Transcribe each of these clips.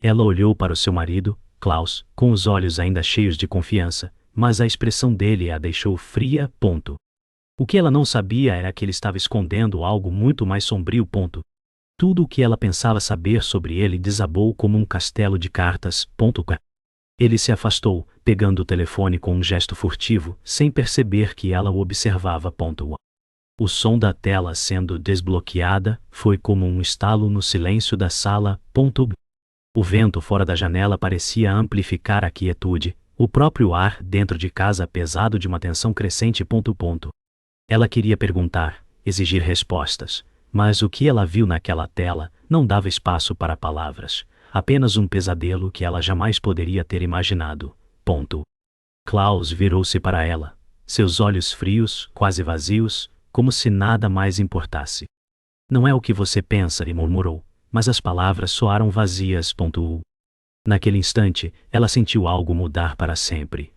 Ela olhou para o seu marido, Klaus, com os olhos ainda cheios de confiança, mas a expressão dele a deixou fria. O que ela não sabia era que ele estava escondendo algo muito mais sombrio. Tudo o que ela pensava saber sobre ele desabou como um castelo de cartas. Ele se afastou, pegando o telefone com um gesto furtivo, sem perceber que ela o observava. O som da tela sendo desbloqueada foi como um estalo no silêncio da sala. O vento fora da janela parecia amplificar a quietude, o próprio ar dentro de casa pesado de uma tensão crescente. Ela queria perguntar, exigir respostas, mas o que ela viu naquela tela não dava espaço para palavras, apenas um pesadelo que ela jamais poderia ter imaginado. Klaus virou-se para ela, seus olhos frios, quase vazios, como se nada mais importasse. Não é o que você pensa, ele murmurou, mas as palavras soaram vazias. Naquele instante, ela sentiu algo mudar para sempre.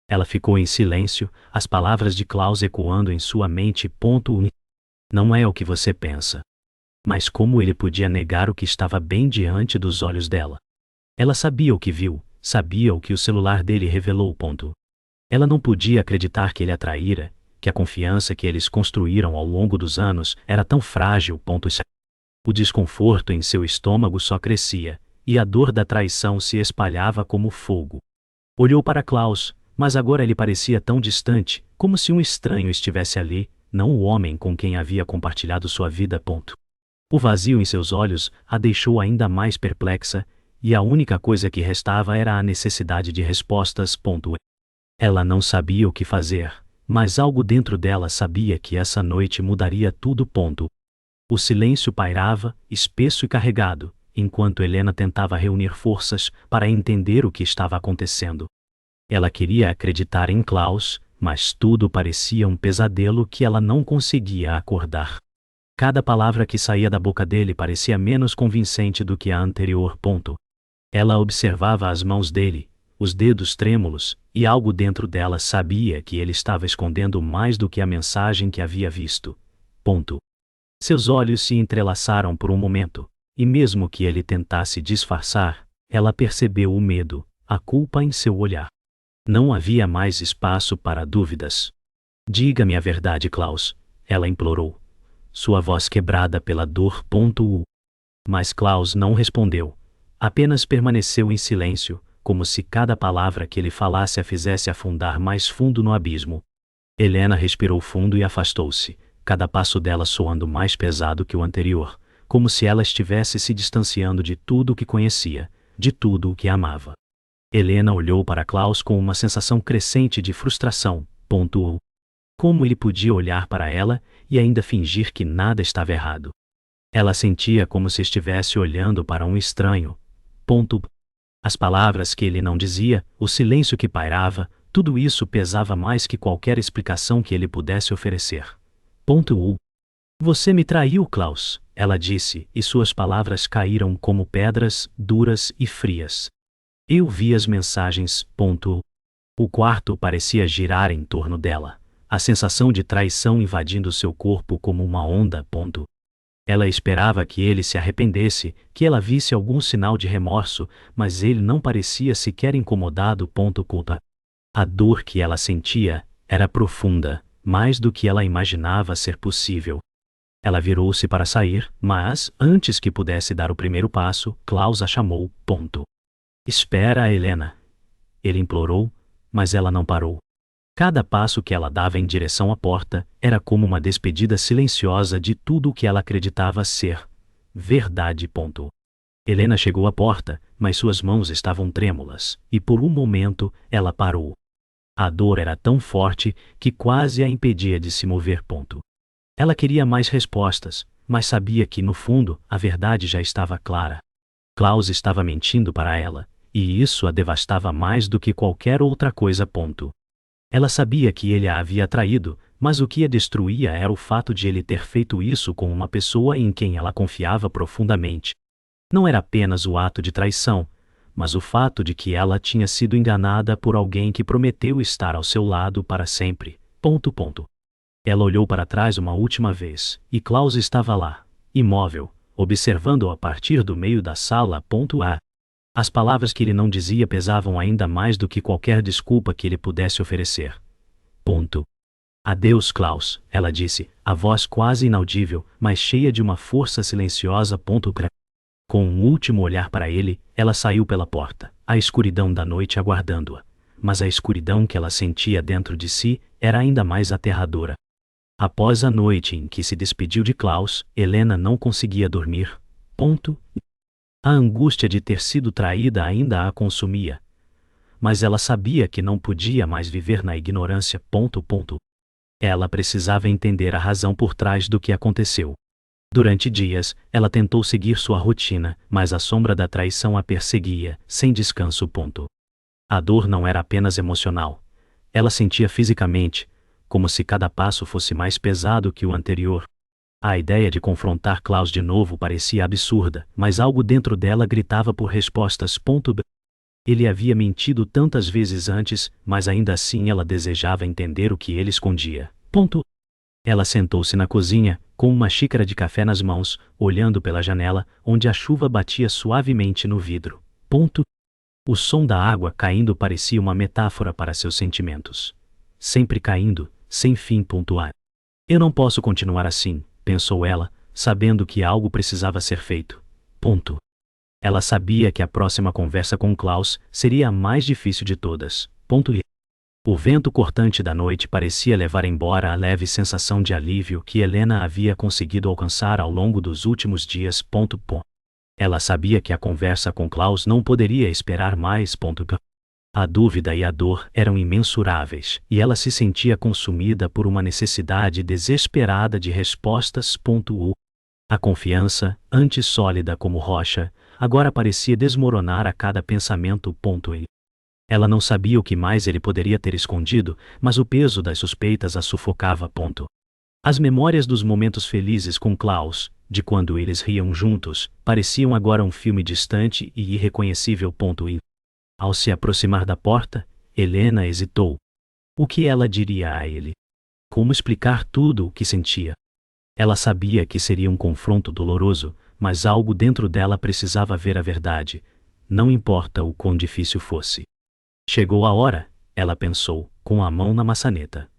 Ela ficou em silêncio, as palavras de Klaus ecoando em sua mente. Não é o que você pensa. Mas como ele podia negar o que estava bem diante dos olhos dela? Ela sabia o que viu, sabia o que o celular dele revelou. Ela não podia acreditar que ele a traíra, que a confiança que eles construíram ao longo dos anos era tão frágil. O desconforto em seu estômago só crescia, e a dor da traição se espalhava como fogo. Olhou para Klaus, mas agora ele parecia tão distante, como se um estranho estivesse ali, não o homem com quem havia compartilhado sua vida. O vazio em seus olhos a deixou ainda mais perplexa, e a única coisa que restava era a necessidade de respostas. Ela não sabia o que fazer, mas algo dentro dela sabia que essa noite mudaria tudo. O silêncio pairava, espesso e carregado, enquanto Helena tentava reunir forças para entender o que estava acontecendo. Ela queria acreditar em Klaus, mas tudo parecia um pesadelo que ela não conseguia acordar. Cada palavra que saía da boca dele parecia menos convincente do que a anterior. Ela observava as mãos dele, os dedos trêmulos, e algo dentro dela sabia que ele estava escondendo mais do que a mensagem que havia visto. Seus olhos se entrelaçaram por um momento, e mesmo que ele tentasse disfarçar, ela percebeu o medo, a culpa em seu olhar. Não havia mais espaço para dúvidas. Diga-me a verdade, Klaus, ela implorou, sua voz quebrada pela dor. Mas Klaus não respondeu, apenas permaneceu em silêncio, como se cada palavra que ele falasse a fizesse afundar mais fundo no abismo. Helena respirou fundo e afastou-se, cada passo dela soando mais pesado que o anterior, como se ela estivesse se distanciando de tudo o que conhecia, de tudo o que amava. Helena olhou para Klaus com uma sensação crescente de frustração. Como ele podia olhar para ela e ainda fingir que nada estava errado? Ela sentia como se estivesse olhando para um estranho. As palavras que ele não dizia, o silêncio que pairava, tudo isso pesava mais que qualquer explicação que ele pudesse oferecer. Você me traiu, Klaus, ela disse, e suas palavras caíram como pedras, duras e frias. Eu vi as mensagens. O quarto parecia girar em torno dela, a sensação de traição invadindo seu corpo como uma onda. Ela esperava que ele se arrependesse, que ela visse algum sinal de remorso, mas ele não parecia sequer incomodado. A dor que ela sentia era profunda, mais do que ela imaginava ser possível. Ela virou-se para sair, mas, antes que pudesse dar o primeiro passo, Klaus a chamou. Espera, Helena. Ele implorou, mas ela não parou. Cada passo que ela dava em direção à porta era como uma despedida silenciosa de tudo o que ela acreditava ser verdade. Helena chegou à porta, mas suas mãos estavam trêmulas, e por um momento ela parou. A dor era tão forte que quase a impedia de se mover. Ela queria mais respostas, mas sabia que, no fundo, a verdade já estava clara. Klaus estava mentindo para ela, e isso a devastava mais do que qualquer outra coisa. Ela sabia que ele a havia traído, mas o que a destruía era o fato de ele ter feito isso com uma pessoa em quem ela confiava profundamente. Não era apenas o ato de traição, mas o fato de que ela tinha sido enganada por alguém que prometeu estar ao seu lado para sempre. Ela olhou para trás uma última vez, e Klaus estava lá, imóvel, observando-o a partir do meio da sala. As palavras que ele não dizia pesavam ainda mais do que qualquer desculpa que ele pudesse oferecer. Adeus, Klaus, ela disse, a voz quase inaudível, mas cheia de uma força silenciosa. Com um último olhar para ele, ela saiu pela porta, a escuridão da noite aguardando-a. Mas a escuridão que ela sentia dentro de si era ainda mais aterradora. Após a noite em que se despediu de Klaus, Helena não conseguia dormir. A angústia de ter sido traída ainda a consumia. Mas ela sabia que não podia mais viver na ignorância. Ela precisava entender a razão por trás do que aconteceu. Durante dias, ela tentou seguir sua rotina, mas a sombra da traição a perseguia, sem descanso. A dor não era apenas emocional. Ela sentia fisicamente, como se cada passo fosse mais pesado que o anterior. A ideia de confrontar Klaus de novo parecia absurda, mas algo dentro dela gritava por respostas. Ele havia mentido tantas vezes antes, mas ainda assim ela desejava entender o que ele escondia. Ela sentou-se na cozinha, com uma xícara de café nas mãos, olhando pela janela, onde a chuva batia suavemente no vidro. O som da água caindo parecia uma metáfora para seus sentimentos. Sempre caindo, sem fim. Eu não posso continuar assim, pensou ela, sabendo que algo precisava ser feito. Ela sabia que a próxima conversa com Klaus seria a mais difícil de todas. O vento cortante da noite parecia levar embora a leve sensação de alívio que Helena havia conseguido alcançar ao longo dos últimos dias. Ela sabia que a conversa com Klaus não poderia esperar mais. A dúvida e a dor eram imensuráveis, e ela se sentia consumida por uma necessidade desesperada de respostas. A confiança, antes sólida como rocha, agora parecia desmoronar a cada pensamento. Ela não sabia o que mais ele poderia ter escondido, mas o peso das suspeitas a sufocava. As memórias dos momentos felizes com Klaus, de quando eles riam juntos, pareciam agora um filme distante e irreconhecível. Ao se aproximar da porta, Helena hesitou. O que ela diria a ele? Como explicar tudo o que sentia? Ela sabia que seria um confronto doloroso, mas algo dentro dela precisava ver a verdade, não importa o quão difícil fosse. Chegou a hora, ela pensou, com a mão na maçaneta.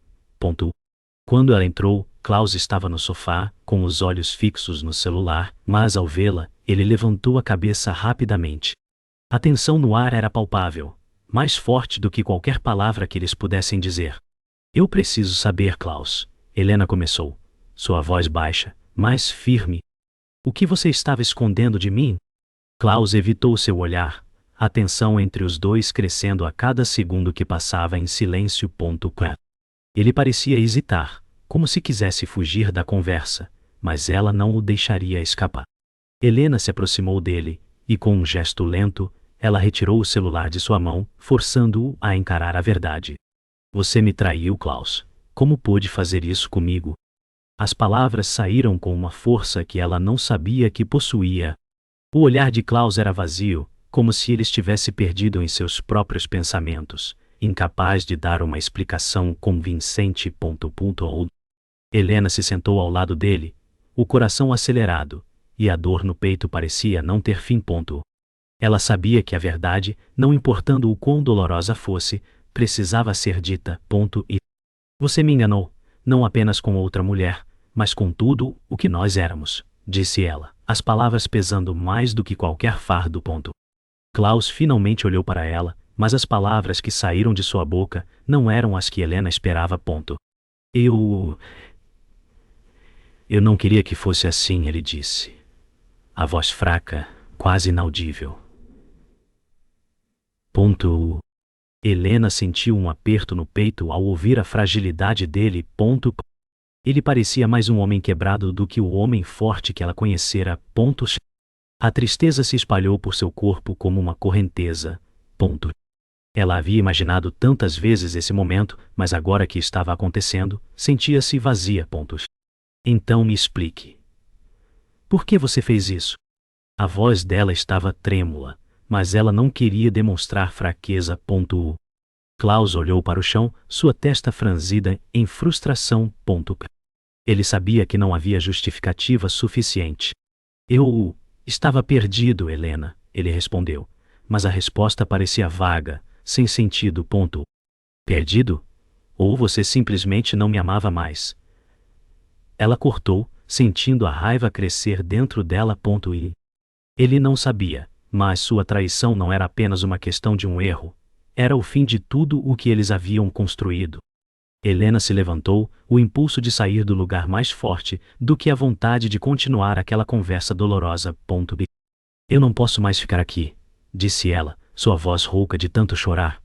Quando ela entrou, Klaus estava no sofá, com os olhos fixos no celular, mas ao vê-la, ele levantou a cabeça rapidamente. A tensão no ar era palpável, mais forte do que qualquer palavra que eles pudessem dizer. Eu preciso saber, Klaus, Helena começou, sua voz baixa, mas firme. O que você estava escondendo de mim? Klaus evitou seu olhar, a tensão entre os dois crescendo a cada segundo que passava em silêncio. Ele parecia hesitar, como se quisesse fugir da conversa, mas ela não o deixaria escapar. Helena se aproximou dele, e com um gesto lento, ela retirou o celular de sua mão, forçando-o a encarar a verdade. Você me traiu, Klaus. Como pôde fazer isso comigo? As palavras saíram com uma força que ela não sabia que possuía. O olhar de Klaus era vazio, como se ele estivesse perdido em seus próprios pensamentos, incapaz de dar uma explicação convincente. Helena se sentou ao lado dele, o coração acelerado, e a dor no peito parecia não ter fim. Ela sabia que a verdade, não importando o quão dolorosa fosse, precisava ser dita. E você me enganou, não apenas com outra mulher, mas com tudo o que nós éramos, disse ela, as palavras pesando mais do que qualquer fardo. Klaus finalmente olhou para ela, mas as palavras que saíram de sua boca não eram as que Helena esperava. Eu não queria que fosse assim, ele disse. A voz fraca, quase inaudível. Helena sentiu um aperto no peito ao ouvir a fragilidade dele. Ele parecia mais um homem quebrado do que o homem forte que ela conhecera. A tristeza se espalhou por seu corpo como uma correnteza. Ela havia imaginado tantas vezes esse momento, mas agora que estava acontecendo, sentia-se vazia. Então me explique. Por que você fez isso? A voz dela estava trêmula, mas ela não queria demonstrar fraqueza. Klaus olhou para o chão, sua testa franzida em frustração. Ele sabia que não havia justificativa suficiente. Eu estava perdido, Helena, ele respondeu, mas a resposta parecia vaga, sem sentido. Perdido? Ou você simplesmente não me amava mais? Ela cortou, sentindo a raiva crescer dentro dela. E ele não sabia, mas sua traição não era apenas uma questão de um erro, era o fim de tudo o que eles haviam construído. Helena se levantou, o impulso de sair do lugar mais forte do que a vontade de continuar aquela conversa dolorosa. Eu não posso mais ficar aqui, disse ela, sua voz rouca de tanto chorar.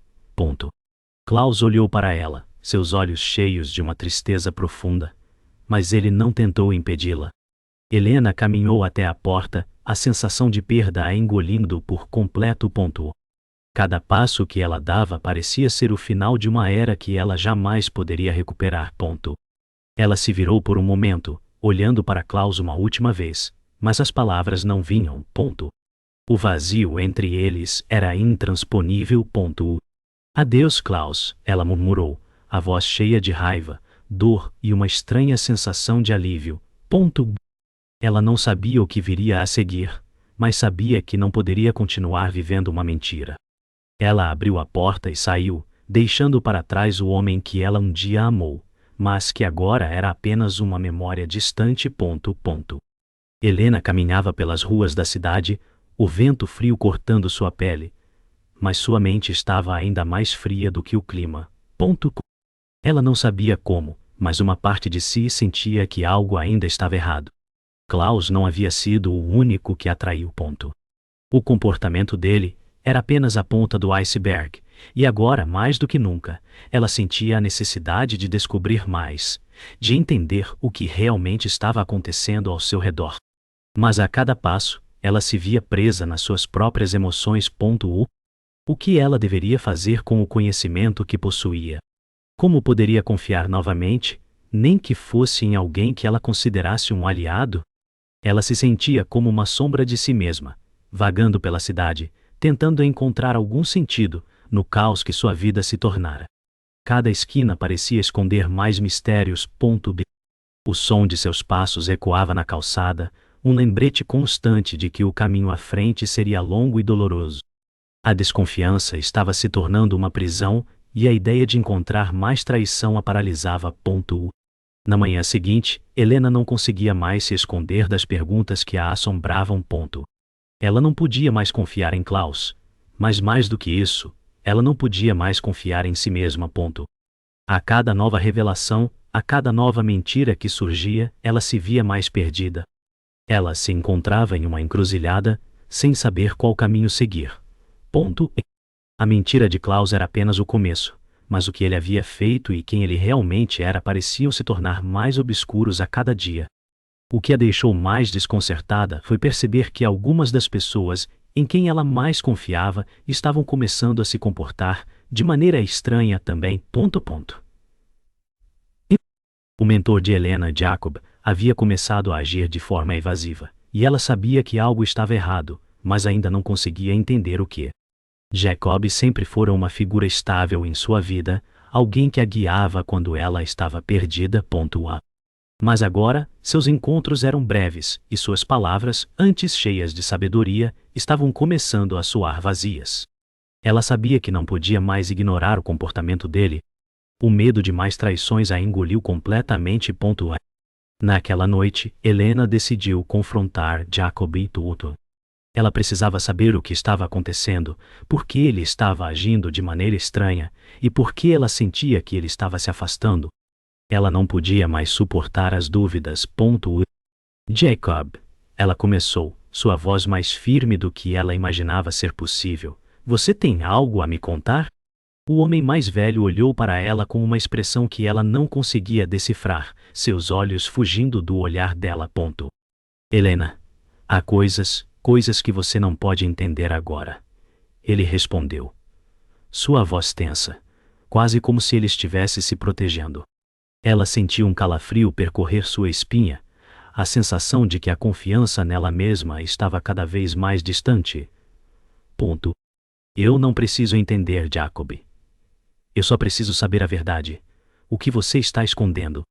Klaus olhou para ela, seus olhos cheios de uma tristeza profunda. Mas ele não tentou impedi-la. Helena caminhou até a porta, a sensação de perda a engolindo por completo. Cada passo que ela dava parecia ser o final de uma era que ela jamais poderia recuperar. Ela se virou por um momento, olhando para Klaus uma última vez, mas as palavras não vinham. O vazio entre eles era intransponível. Adeus, Klaus, ela murmurou, a voz cheia de raiva, dor e uma estranha sensação de alívio. Ela não sabia o que viria a seguir, mas sabia que não poderia continuar vivendo uma mentira. Ela abriu a porta e saiu, deixando para trás o homem que ela um dia amou, mas que agora era apenas uma memória distante. Helena caminhava pelas ruas da cidade, o vento frio cortando sua pele, mas sua mente estava ainda mais fria do que o clima. Ela não sabia como, mas uma parte de si sentia que algo ainda estava errado. Klaus não havia sido o único que a traiu. O comportamento dele era apenas a ponta do iceberg, e agora, mais do que nunca, ela sentia a necessidade de descobrir mais, de entender o que realmente estava acontecendo ao seu redor. Mas a cada passo, ela se via presa nas suas próprias emoções. O que ela deveria fazer com o conhecimento que possuía? Como poderia confiar novamente, nem que fosse em alguém que ela considerasse um aliado? Ela se sentia como uma sombra de si mesma, vagando pela cidade, tentando encontrar algum sentido no caos que sua vida se tornara. Cada esquina parecia esconder mais mistérios. O som de seus passos ecoava na calçada, um lembrete constante de que o caminho à frente seria longo e doloroso. A desconfiança estava se tornando uma prisão, e a ideia de encontrar mais traição a paralisava. Na manhã seguinte, Helena não conseguia mais se esconder das perguntas que a assombravam. Ela não podia mais confiar em Klaus, mas mais do que isso, ela não podia mais confiar em si mesma. A cada nova revelação, a cada nova mentira que surgia, ela se via mais perdida. Ela se encontrava em uma encruzilhada, sem saber qual caminho seguir. A mentira de Klaus era apenas o começo, mas o que ele havia feito e quem ele realmente era pareciam se tornar mais obscuros a cada dia. O que a deixou mais desconcertada foi perceber que algumas das pessoas em quem ela mais confiava estavam começando a se comportar de maneira estranha também. O mentor de Helena, Jacob, havia começado a agir de forma evasiva, e ela sabia que algo estava errado, mas ainda não conseguia entender o que. Jacob sempre fora uma figura estável em sua vida, alguém que a guiava quando ela estava perdida. Mas agora, seus encontros eram breves, e suas palavras, antes cheias de sabedoria, estavam começando a soar vazias. Ela sabia que não podia mais ignorar o comportamento dele. O medo de mais traições a engoliu completamente. Naquela noite, Helena decidiu confrontar Jacob. Ela precisava saber o que estava acontecendo, por que ele estava agindo de maneira estranha, e por que ela sentia que ele estava se afastando. Ela não podia mais suportar as dúvidas. Jacob, ela começou, sua voz mais firme do que ela imaginava ser possível. Você tem algo a me contar? O homem mais velho olhou para ela com uma expressão que ela não conseguia decifrar, seus olhos fugindo do olhar dela. Helena, há coisas que você não pode entender agora. Ele respondeu. Sua voz tensa, quase como se ele estivesse se protegendo. Ela sentiu um calafrio percorrer sua espinha, a sensação de que a confiança nela mesma estava cada vez mais distante. Eu não preciso entender, Jacob. Eu só preciso saber a verdade. O que você está escondendo?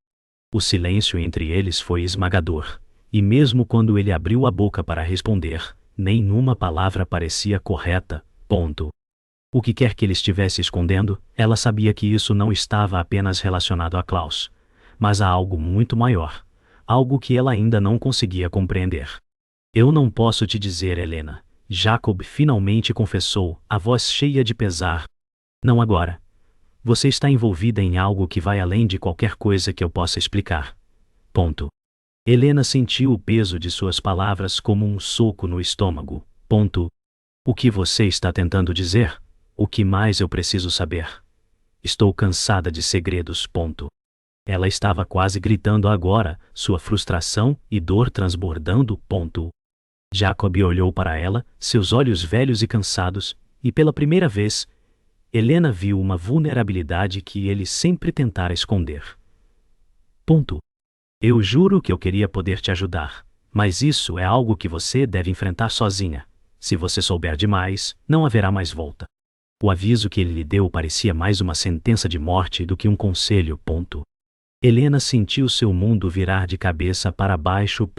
O silêncio entre eles foi esmagador, E mesmo quando ele abriu a boca para responder, nenhuma palavra parecia correta. O que quer que ele estivesse escondendo, ela sabia que isso não estava apenas relacionado a Klaus, mas a algo muito maior, algo que ela ainda não conseguia compreender. Eu não posso te dizer, Helena. Jacob finalmente confessou, a voz cheia de pesar. Não agora. Você está envolvida em algo que vai além de qualquer coisa que eu possa explicar. Helena sentiu o peso de suas palavras como um soco no estômago. O que você está tentando dizer? O que mais eu preciso saber? Estou cansada de segredos. Ela estava quase gritando agora, sua frustração e dor transbordando. Jacob olhou para ela, seus olhos velhos e cansados, e pela primeira vez, Helena viu uma vulnerabilidade que ele sempre tentara esconder. Eu juro que eu queria poder te ajudar, mas isso é algo que você deve enfrentar sozinha. Se você souber demais, não haverá mais volta. O aviso que ele lhe deu parecia mais uma sentença de morte do que um conselho. Helena sentiu seu mundo virar de cabeça para baixo.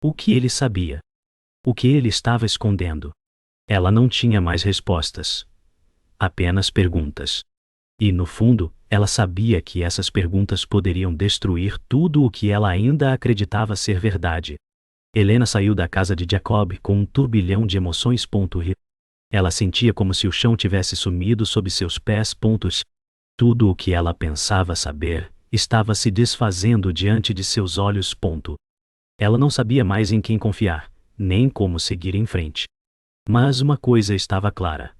O que ele sabia? O que ele estava escondendo? Ela não tinha mais respostas. Apenas perguntas. E no fundo, ela sabia que essas perguntas poderiam destruir tudo o que ela ainda acreditava ser verdade. Helena saiu da casa de Jacob com um turbilhão de emoções. Ela sentia como se o chão tivesse sumido sob seus pés. Tudo o que ela pensava saber estava se desfazendo diante de seus olhos. Ela não sabia mais em quem confiar, nem como seguir em frente. Mas uma coisa estava clara.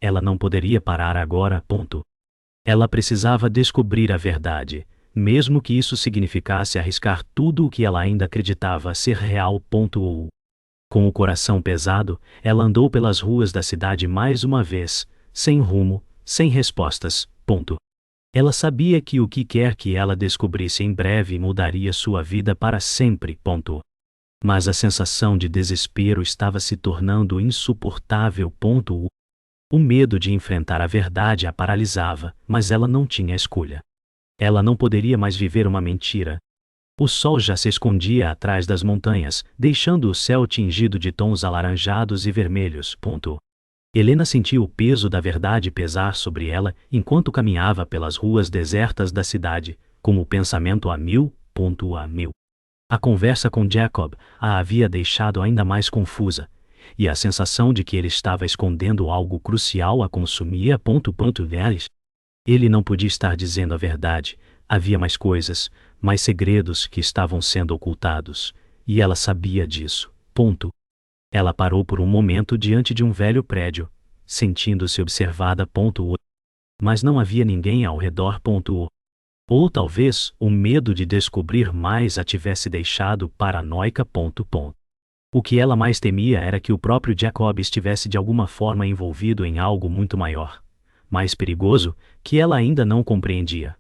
Ela não poderia parar agora. Ela precisava descobrir a verdade, mesmo que isso significasse arriscar tudo o que ela ainda acreditava ser real. Com o coração pesado, ela andou pelas ruas da cidade mais uma vez, sem rumo, sem respostas. Ela sabia que o que quer que ela descobrisse em breve mudaria sua vida para sempre. Mas a sensação de desespero estava se tornando insuportável. O medo de enfrentar a verdade a paralisava, mas ela não tinha escolha. Ela não poderia mais viver uma mentira. O sol já se escondia atrás das montanhas, deixando o céu tingido de tons alaranjados e vermelhos. Helena sentiu o peso da verdade pesar sobre ela enquanto caminhava pelas ruas desertas da cidade, com o pensamento a mil. A conversa com Jacob a havia deixado ainda mais confusa, e a sensação de que ele estava escondendo algo crucial a consumia. Ele não podia estar dizendo a verdade, havia mais coisas, mais segredos que estavam sendo ocultados, e ela sabia disso. Ela parou por um momento diante de um velho prédio, sentindo-se observada. Mas não havia ninguém ao redor. Ou talvez o medo de descobrir mais a tivesse deixado paranoica. O que ela mais temia era que o próprio Jacob estivesse de alguma forma envolvido em algo muito maior, mais perigoso, que ela ainda não compreendia.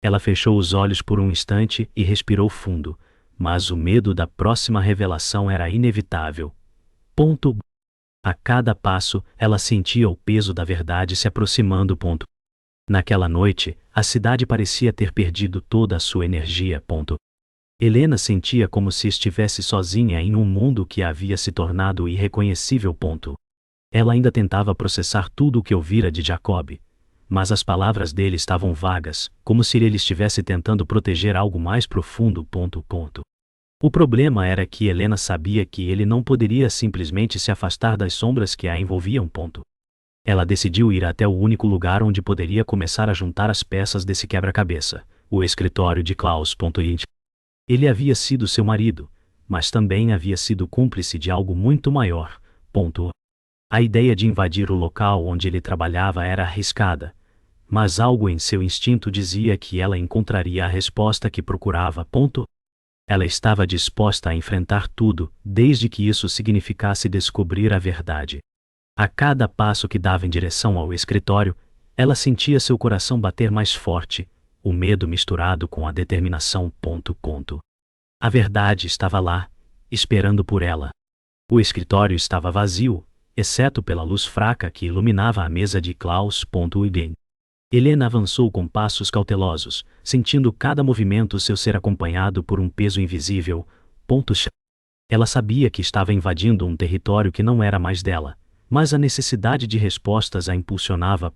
Ela fechou os olhos por um instante e respirou fundo, mas o medo da próxima revelação era inevitável. A cada passo, ela sentia o peso da verdade se aproximando. Naquela noite, a cidade parecia ter perdido toda a sua energia. Helena sentia como se estivesse sozinha em um mundo que havia se tornado irreconhecível. Ela ainda tentava processar tudo o que ouvira de Jacob, mas as palavras dele estavam vagas, como se ele estivesse tentando proteger algo mais profundo. O problema era que Helena sabia que ele não poderia simplesmente se afastar das sombras que a envolviam. Ela decidiu ir até o único lugar onde poderia começar a juntar as peças desse quebra-cabeça, o escritório de Klaus. Ele havia sido seu marido, mas também havia sido cúmplice de algo muito maior. A ideia de invadir o local onde ele trabalhava era arriscada, mas algo em seu instinto dizia que ela encontraria a resposta que procurava. Ela estava disposta a enfrentar tudo, desde que isso significasse descobrir a verdade. A cada passo que dava em direção ao escritório, ela sentia seu coração bater mais forte, o medo misturado com a determinação. A verdade estava lá, esperando por ela. O escritório estava vazio, exceto pela luz fraca que iluminava a mesa de Klaus. Helena avançou com passos cautelosos, sentindo cada movimento seu ser acompanhado por um peso invisível. Ela sabia que estava invadindo um território que não era mais dela, mas a necessidade de respostas a impulsionava.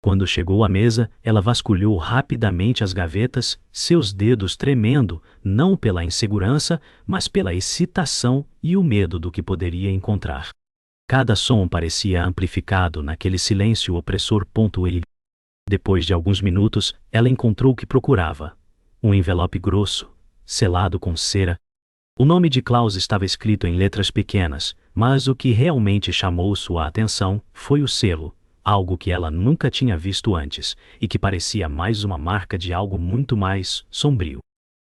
Quando chegou à mesa, ela vasculhou rapidamente as gavetas, seus dedos tremendo, não pela insegurança, mas pela excitação e o medo do que poderia encontrar. Cada som parecia amplificado naquele silêncio opressor. Depois de alguns minutos, ela encontrou o que procurava. Um envelope grosso, selado com cera. O nome de Klaus estava escrito em letras pequenas, mas o que realmente chamou sua atenção foi o selo, algo que ela nunca tinha visto antes, e que parecia mais uma marca de algo muito mais sombrio.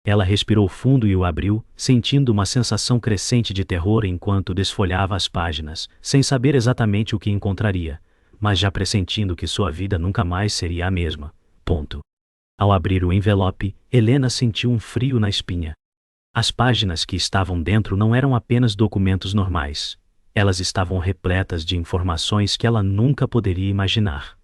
Ela respirou fundo e o abriu, sentindo uma sensação crescente de terror enquanto desfolhava as páginas, sem saber exatamente o que encontraria, mas já pressentindo que sua vida nunca mais seria a mesma. Ao abrir o envelope, Helena sentiu um frio na espinha. As páginas que estavam dentro não eram apenas documentos normais. Elas estavam repletas de informações que ela nunca poderia imaginar.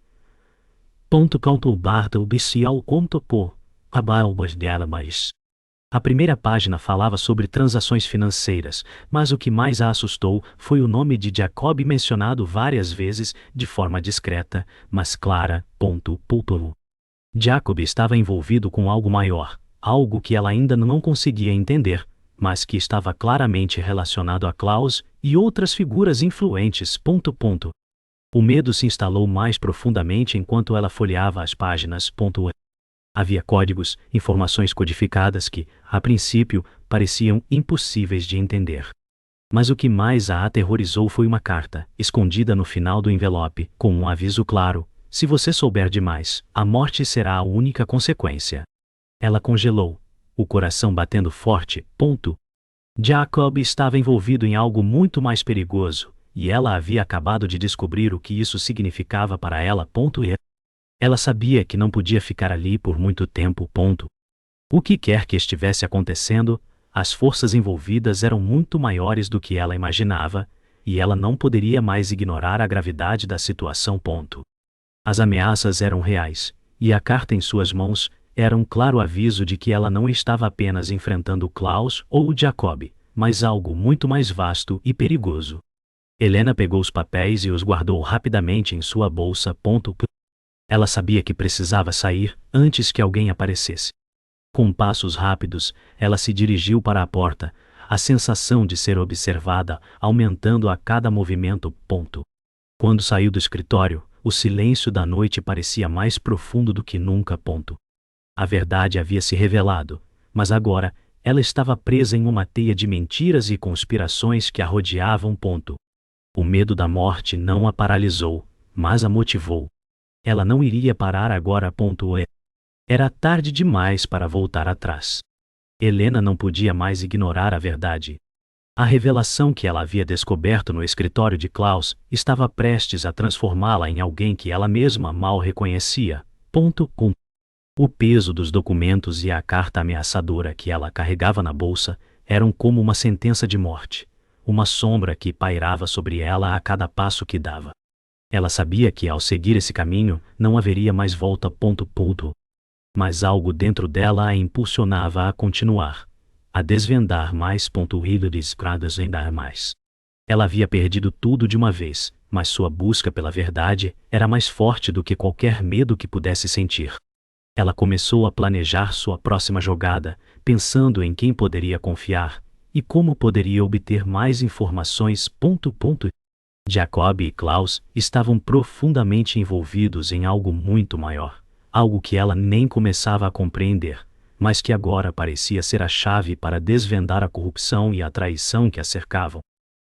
A primeira página falava sobre transações financeiras, mas o que mais a assustou foi o nome de Jacob mencionado várias vezes de forma discreta, mas clara. Jacob estava envolvido com algo maior, algo que ela ainda não conseguia entender, mas que estava claramente relacionado a Klaus e outras figuras influentes. O medo se instalou mais profundamente enquanto ela folheava as páginas. Havia códigos, informações codificadas que, a princípio, pareciam impossíveis de entender. Mas o que mais a aterrorizou foi uma carta, escondida no final do envelope, com um aviso claro: se você souber demais, a morte será a única consequência. Ela congelou, o coração batendo forte. Jacob estava envolvido em algo muito mais perigoso, e ela havia acabado de descobrir o que isso significava para ela. Ela sabia que não podia ficar ali por muito tempo. O que quer que estivesse acontecendo, as forças envolvidas eram muito maiores do que ela imaginava, e ela não poderia mais ignorar a gravidade da situação. As ameaças eram reais, e a carta em suas mãos era um claro aviso de que ela não estava apenas enfrentando Klaus ou o Jacob, mas algo muito mais vasto e perigoso. Helena pegou os papéis e os guardou rapidamente em sua bolsa. Ela sabia que precisava sair antes que alguém aparecesse. Com passos rápidos, ela se dirigiu para a porta, a sensação de ser observada aumentando a cada movimento. Quando saiu do escritório, o silêncio da noite parecia mais profundo do que nunca. A verdade havia se revelado, mas agora ela estava presa em uma teia de mentiras e conspirações que a rodeavam. O medo da morte não a paralisou, mas a motivou. Ela não iria parar agora. Era tarde demais para voltar atrás. Helena não podia mais ignorar a verdade. A revelação que ela havia descoberto no escritório de Klaus estava prestes a transformá-la em alguém que ela mesma mal reconhecia. O peso dos documentos e a carta ameaçadora que ela carregava na bolsa eram como uma sentença de morte, uma sombra que pairava sobre ela a cada passo que dava. Ela sabia que ao seguir esse caminho não haveria mais volta. Mas algo dentro dela a impulsionava a continuar, a desvendar mais. Ainda mais. Ela havia perdido tudo de uma vez, mas sua busca pela verdade era mais forte do que qualquer medo que pudesse sentir. Ela começou a planejar sua próxima jogada, pensando em quem poderia confiar e como poderia obter mais informações. Jacob e Klaus estavam profundamente envolvidos em algo muito maior, algo que ela nem começava a compreender, mas que agora parecia ser a chave para desvendar a corrupção e a traição que a cercavam.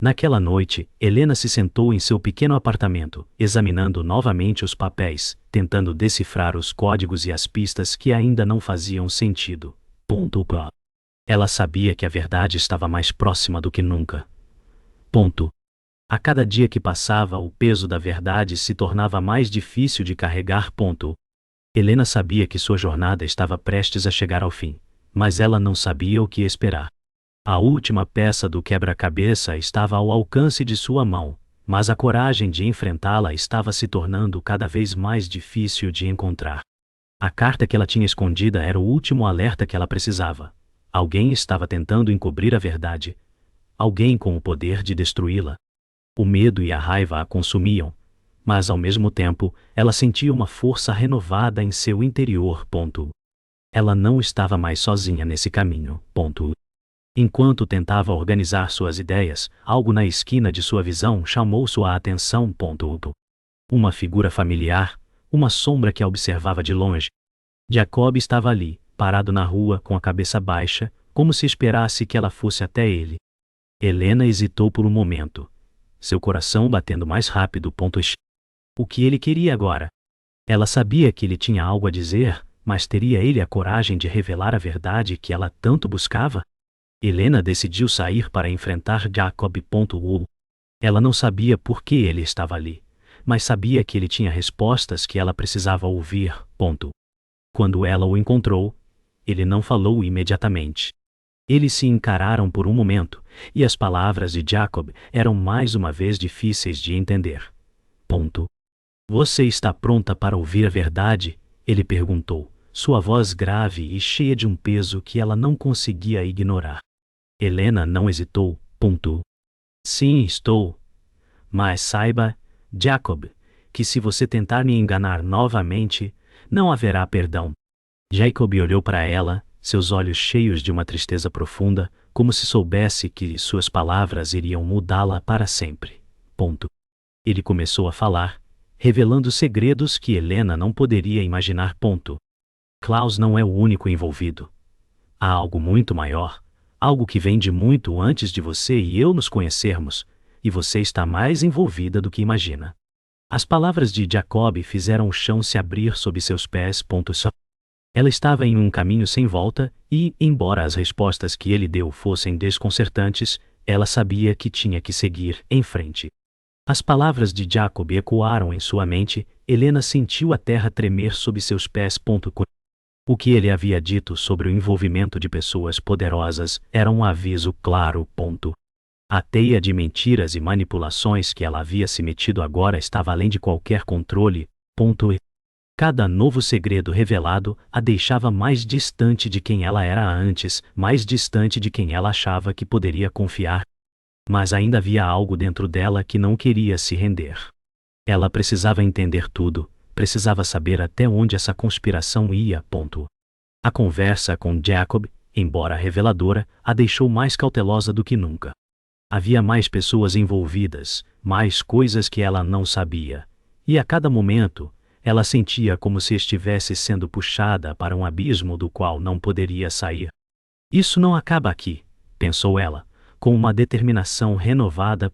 Naquela noite, Helena se sentou em seu pequeno apartamento, examinando novamente os papéis, tentando decifrar os códigos e as pistas que ainda não faziam sentido. Ela sabia que a verdade estava mais próxima do que nunca. A cada dia que passava, o peso da verdade se tornava mais difícil de carregar. Helena sabia que sua jornada estava prestes a chegar ao fim, mas ela não sabia o que esperar. A última peça do quebra-cabeça estava ao alcance de sua mão, Mas a coragem de enfrentá-la estava se tornando cada vez mais difícil de encontrar. A carta que ela tinha escondida era o último alerta que ela precisava. Alguém estava tentando encobrir a verdade. Alguém com o poder de destruí-la. O medo e a raiva a consumiam, mas ao mesmo tempo, ela sentia uma força renovada em seu interior. Ela não estava mais sozinha nesse caminho. Enquanto tentava organizar suas ideias, algo na esquina de sua visão chamou sua atenção. Uma figura familiar, uma sombra que a observava de longe. Jacob estava ali, parado na rua com a cabeça baixa, como se esperasse que ela fosse até ele. Helena hesitou por um momento, seu coração batendo mais rápido. O que ele queria agora? Ela sabia que ele tinha algo a dizer, mas teria ele a coragem de revelar a verdade que ela tanto buscava? Helena decidiu sair para enfrentar Jacob. Ela não sabia por que ele estava ali, mas sabia que ele tinha respostas que ela precisava ouvir. Quando ela o encontrou, ele não falou imediatamente. Eles se encararam por um momento, e as palavras de Jacob eram mais uma vez difíceis de entender. Você está pronta para ouvir a verdade? Ele perguntou, sua voz grave e cheia de um peso que ela não conseguia ignorar. Helena não hesitou. Sim, estou. Mas saiba, Jacob, que se você tentar me enganar novamente, não haverá perdão. Jacob olhou para ela, seus olhos cheios de uma tristeza profunda, como se soubesse que suas palavras iriam mudá-la para sempre. Ele começou a falar, revelando segredos que Helena não poderia imaginar. Klaus não é o único envolvido. Há algo muito maior, algo que vem de muito antes de você e eu nos conhecermos, e você está mais envolvida do que imagina. As palavras de Jacob fizeram o chão se abrir sob seus pés. Ela estava em um caminho sem volta e, embora as respostas que ele deu fossem desconcertantes, ela sabia que tinha que seguir em frente. As palavras de Jacob ecoaram em sua mente. Helena sentiu a terra tremer sob seus pés. O que ele havia dito sobre o envolvimento de pessoas poderosas era um aviso claro. A teia de mentiras e manipulações que ela havia se metido agora estava além de qualquer controle. E cada novo segredo revelado a deixava mais distante de quem ela era antes, mais distante de quem ela achava que poderia confiar. Mas ainda havia algo dentro dela que não queria se render. Ela precisava entender tudo, precisava saber até onde essa conspiração ia. A conversa com Jacob, embora reveladora, a deixou mais cautelosa do que nunca. Havia mais pessoas envolvidas, mais coisas que ela não sabia, e a cada momento, ela sentia como se estivesse sendo puxada para um abismo do qual não poderia sair. Isso não acaba aqui, pensou ela, com uma determinação renovada.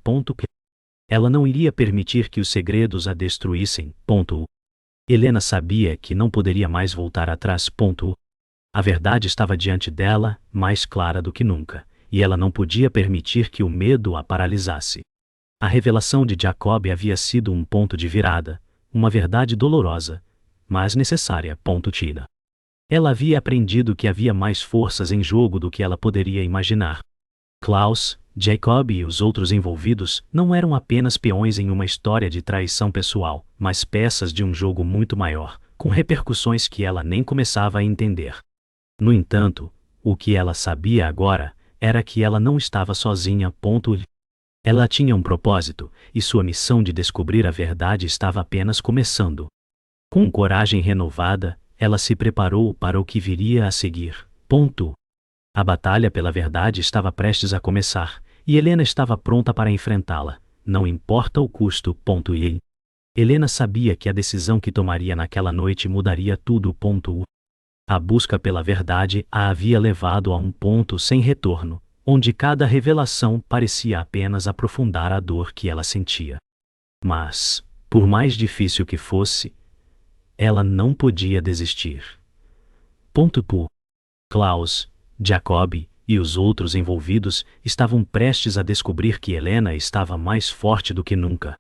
Ela não iria permitir que os segredos a destruíssem. Helena sabia que não poderia mais voltar atrás. A verdade estava diante dela, mais clara do que nunca, e ela não podia permitir que o medo a paralisasse. A revelação de Jacob havia sido um ponto de virada, uma verdade dolorosa, mas necessária. Ela havia aprendido que havia mais forças em jogo do que ela poderia imaginar. Klaus, Jacob e os outros envolvidos não eram apenas peões em uma história de traição pessoal, mas peças de um jogo muito maior, com repercussões que ela nem começava a entender. No entanto, o que ela sabia agora era que ela não estava sozinha. Ela tinha um propósito, e sua missão de descobrir a verdade estava apenas começando. Com coragem renovada, ela se preparou para o que viria a seguir. A batalha pela verdade estava prestes a começar, e Helena estava pronta para enfrentá-la, não importa o custo. E Helena sabia que a decisão que tomaria naquela noite mudaria tudo. A busca pela verdade a havia levado a um ponto sem retorno, onde cada revelação parecia apenas aprofundar a dor que ela sentia. Mas, por mais difícil que fosse, ela não podia desistir. Klaus, Jacob e os outros envolvidos estavam prestes a descobrir que Helena estava mais forte do que nunca.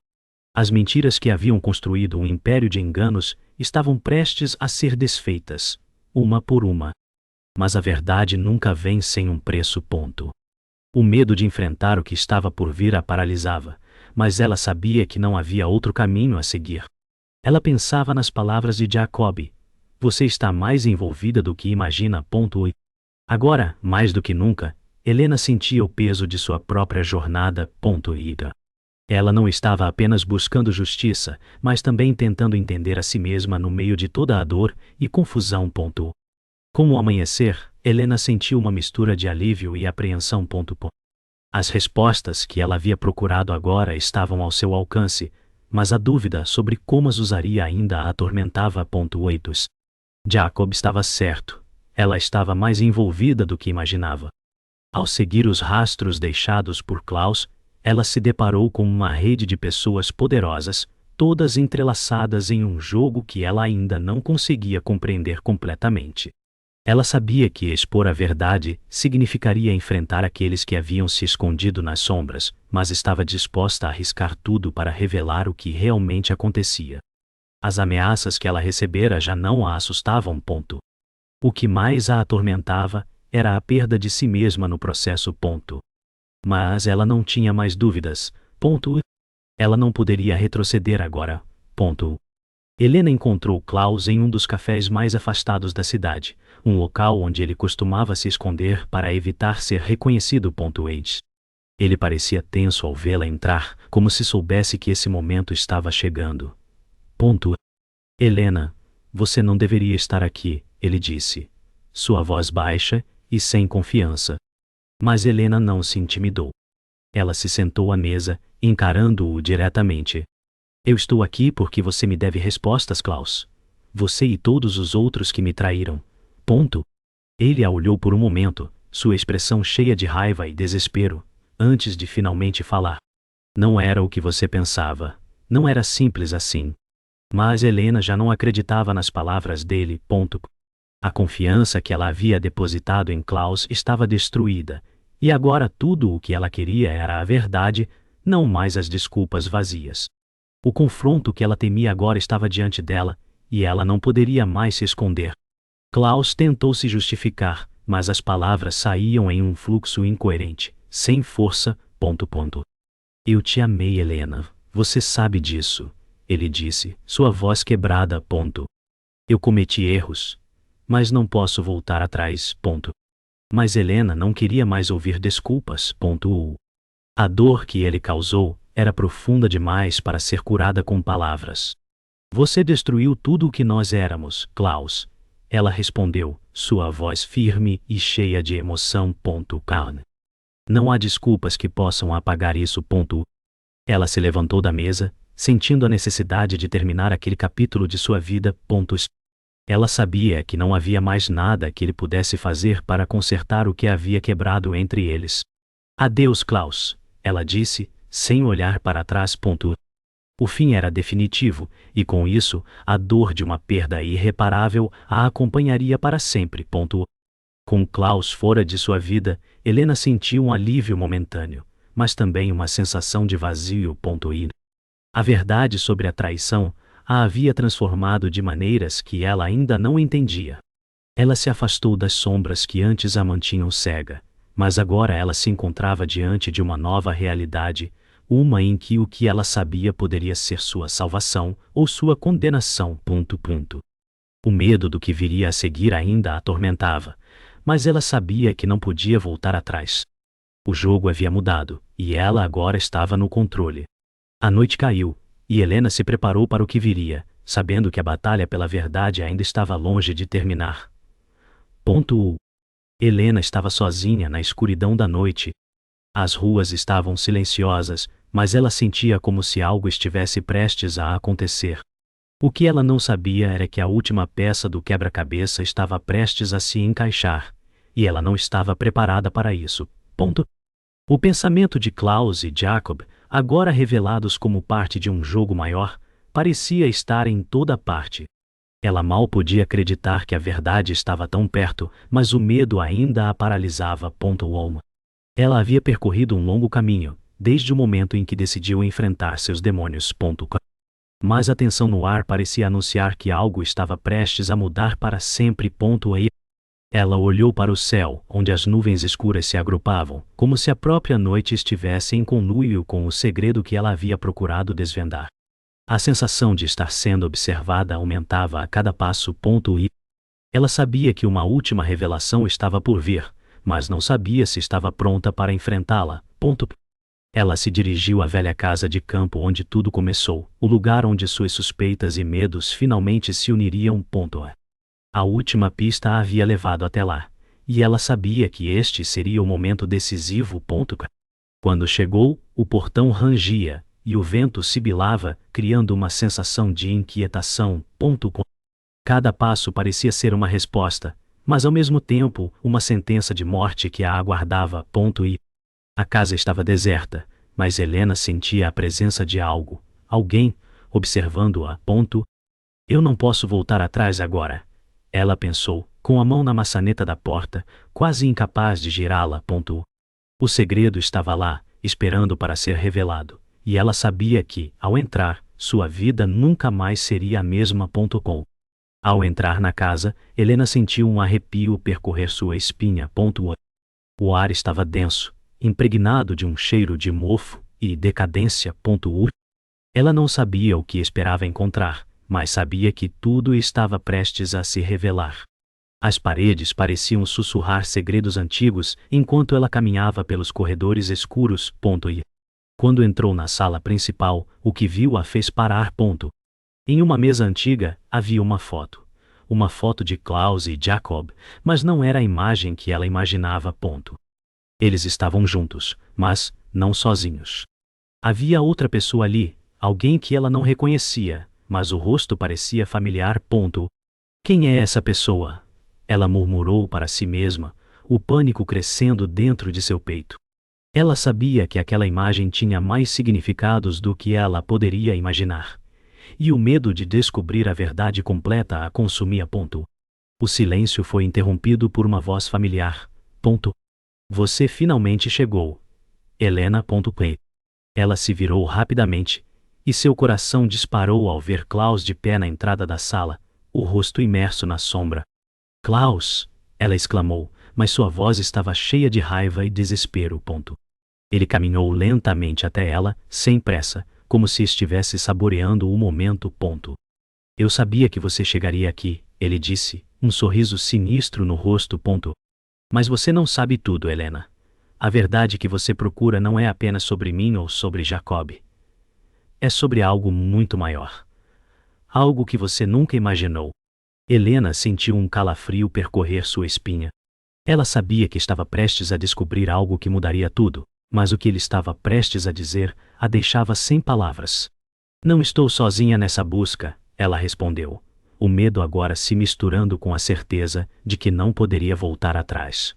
As mentiras que haviam construído um império de enganos estavam prestes a ser desfeitas, uma por uma. Mas a verdade nunca vem sem um preço. O medo de enfrentar o que estava por vir a paralisava, mas ela sabia que não havia outro caminho a seguir. Ela pensava nas palavras de Jacob: você está mais envolvida do que imagina. Agora, mais do que nunca, Helena sentia o peso de sua própria jornada. Ela não estava apenas buscando justiça, mas também tentando entender a si mesma no meio de toda a dor e confusão. Com o amanhecer, Helena sentiu uma mistura de alívio e apreensão. As respostas que ela havia procurado agora estavam ao seu alcance, mas a dúvida sobre como as usaria ainda a atormentava. Jacob estava certo. Ela estava mais envolvida do que imaginava. Ao seguir os rastros deixados por Klaus, ela se deparou com uma rede de pessoas poderosas, todas entrelaçadas em um jogo que ela ainda não conseguia compreender completamente. Ela sabia que expor a verdade significaria enfrentar aqueles que haviam se escondido nas sombras, mas estava disposta a arriscar tudo para revelar o que realmente acontecia. As ameaças que ela recebera já não a assustavam. O que mais a atormentava era a perda de si mesma no processo. Mas ela não tinha mais dúvidas. Ela não poderia retroceder agora. Helena encontrou Klaus em um dos cafés mais afastados da cidade, um local onde ele costumava se esconder para evitar ser reconhecido. Ele parecia tenso ao vê-la entrar, como se soubesse que esse momento estava chegando. Helena, você não deveria estar aqui, ele disse. Sua voz baixa e sem confiança. Mas Helena não se intimidou. Ela se sentou à mesa, encarando-o diretamente. Eu estou aqui porque você me deve respostas, Klaus. Você e todos os outros que me traíram. Ele a olhou por um momento, sua expressão cheia de raiva e desespero, antes de finalmente falar. Não era o que você pensava. Não era simples assim. Mas Helena já não acreditava nas palavras dele. A confiança que ela havia depositado em Klaus estava destruída, e agora tudo o que ela queria era a verdade, não mais as desculpas vazias. O confronto que ela temia agora estava diante dela, e ela não poderia mais se esconder. Klaus tentou se justificar, mas as palavras saíam em um fluxo incoerente, sem força. Eu te amei, Helena. Você sabe disso, ele disse, sua voz quebrada. Eu cometi erros, mas não posso voltar atrás. Mas Helena não queria mais ouvir desculpas. A dor que ele causou era profunda demais para ser curada com palavras. Você destruiu tudo o que nós éramos, Klaus. Ela respondeu, sua voz firme e cheia de emoção. Não há desculpas que possam apagar isso. Ela se levantou da mesa, sentindo a necessidade de terminar aquele capítulo de sua vida. Ela sabia que não havia mais nada que ele pudesse fazer para consertar o que havia quebrado entre eles. Adeus, Klaus, ela disse, sem olhar para trás. O fim era definitivo, e com isso, a dor de uma perda irreparável a acompanharia para sempre. Com Klaus fora de sua vida, Helena sentiu um alívio momentâneo, mas também uma sensação de vazio. A verdade sobre a traição a havia transformado de maneiras que ela ainda não entendia. Ela se afastou das sombras que antes a mantinham cega, mas agora ela se encontrava diante de uma nova realidade, uma em que o que ela sabia poderia ser sua salvação ou sua condenação. O medo do que viria a seguir ainda a atormentava, mas ela sabia que não podia voltar atrás. O jogo havia mudado, e ela agora estava no controle. A noite caiu, e Helena se preparou para o que viria, sabendo que a batalha pela verdade ainda estava longe de terminar. Helena estava sozinha na escuridão da noite. As ruas estavam silenciosas, mas ela sentia como se algo estivesse prestes a acontecer. O que ela não sabia era que a última peça do quebra-cabeça estava prestes a se encaixar, e ela não estava preparada para isso. O pensamento de Klaus e Jacob, agora revelados como parte de um jogo maior, parecia estar em toda parte. Ela mal podia acreditar que a verdade estava tão perto, mas o medo ainda a paralisava. Ela havia percorrido um longo caminho, desde o momento em que decidiu enfrentar seus demônios. Mas a tensão no ar parecia anunciar que algo estava prestes a mudar para sempre. Ela olhou para o céu, onde as nuvens escuras se agrupavam, como se a própria noite estivesse em conluio com o segredo que ela havia procurado desvendar. A sensação de estar sendo observada aumentava a cada passo. E ela sabia que uma última revelação estava por vir, mas não sabia se estava pronta para enfrentá-la. Ela se dirigiu à velha casa de campo onde tudo começou, o lugar onde suas suspeitas e medos finalmente se uniriam. A última pista a havia levado até lá, e ela sabia que este seria o momento decisivo. Quando chegou, o portão rangia, e o vento sibilava, criando uma sensação de inquietação. Cada passo parecia ser uma resposta, mas ao mesmo tempo, uma sentença de morte que a aguardava. E a casa estava deserta, mas Helena sentia a presença de alguém, observando-a. Eu não posso voltar atrás agora. Ela pensou, com a mão na maçaneta da porta, quase incapaz de girá-la. O segredo estava lá, esperando para ser revelado, e ela sabia que, ao entrar, sua vida nunca mais seria a mesma. Ao entrar na casa, Helena sentiu um arrepio percorrer sua espinha. O ar estava denso, impregnado de um cheiro de mofo e decadência. Ela não sabia o que esperava encontrar, mas sabia que tudo estava prestes a se revelar. As paredes pareciam sussurrar segredos antigos enquanto ela caminhava pelos corredores escuros. E quando entrou na sala principal, o que viu a fez parar. Em uma mesa antiga, havia uma foto. Uma foto de Klaus e Jacob, mas não era a imagem que ela imaginava. Eles estavam juntos, mas não sozinhos. Havia outra pessoa ali, alguém que ela não reconhecia, mas o rosto parecia familiar. Quem é essa pessoa? Ela murmurou para si mesma, o pânico crescendo dentro de seu peito. Ela sabia que aquela imagem tinha mais significados do que ela poderia imaginar. E o medo de descobrir a verdade completa a consumia. O silêncio foi interrompido por uma voz familiar. Você finalmente chegou. Helena. Ela se virou rapidamente, e seu coração disparou ao ver Klaus de pé na entrada da sala, o rosto imerso na sombra. Klaus! Ela exclamou, mas sua voz estava cheia de raiva e desespero. Ele caminhou lentamente até ela, sem pressa, como se estivesse saboreando o momento. Eu sabia que você chegaria aqui, ele disse, um sorriso sinistro no rosto. Mas você não sabe tudo, Helena. A verdade que você procura não é apenas sobre mim ou sobre Jacob. É sobre algo muito maior. Algo que você nunca imaginou. Helena sentiu um calafrio percorrer sua espinha. Ela sabia que estava prestes a descobrir algo que mudaria tudo, mas o que ele estava prestes a dizer a deixava sem palavras. Não estou sozinha nessa busca, ela respondeu, o medo agora se misturando com a certeza de que não poderia voltar atrás.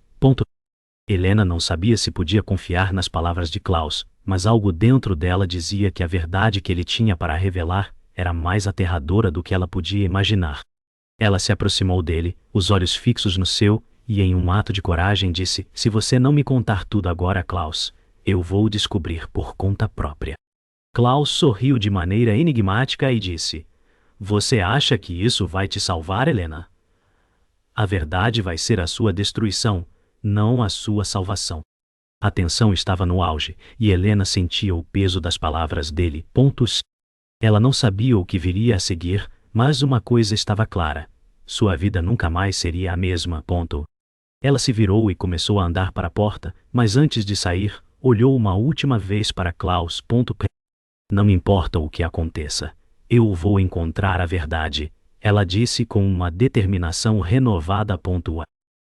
Helena não sabia se podia confiar nas palavras de Klaus, mas algo dentro dela dizia que a verdade que ele tinha para revelar era mais aterradora do que ela podia imaginar. Ela se aproximou dele, os olhos fixos no seu, e em um ato de coragem disse, se você não me contar tudo agora, Klaus, eu vou descobrir por conta própria. Klaus sorriu de maneira enigmática e disse, você acha que isso vai te salvar, Helena? A verdade vai ser a sua destruição, não a sua salvação. A tensão estava no auge, e Helena sentia o peso das palavras dele. Ela não sabia o que viria a seguir, mas uma coisa estava clara. Sua vida nunca mais seria a mesma. Ela se virou e começou a andar para a porta, mas antes de sair, olhou uma última vez para Klaus. Não importa o que aconteça, eu vou encontrar a verdade, ela disse com uma determinação renovada.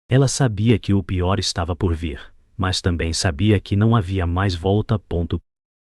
Ela sabia que o pior estava por vir, mas também sabia que não havia mais volta.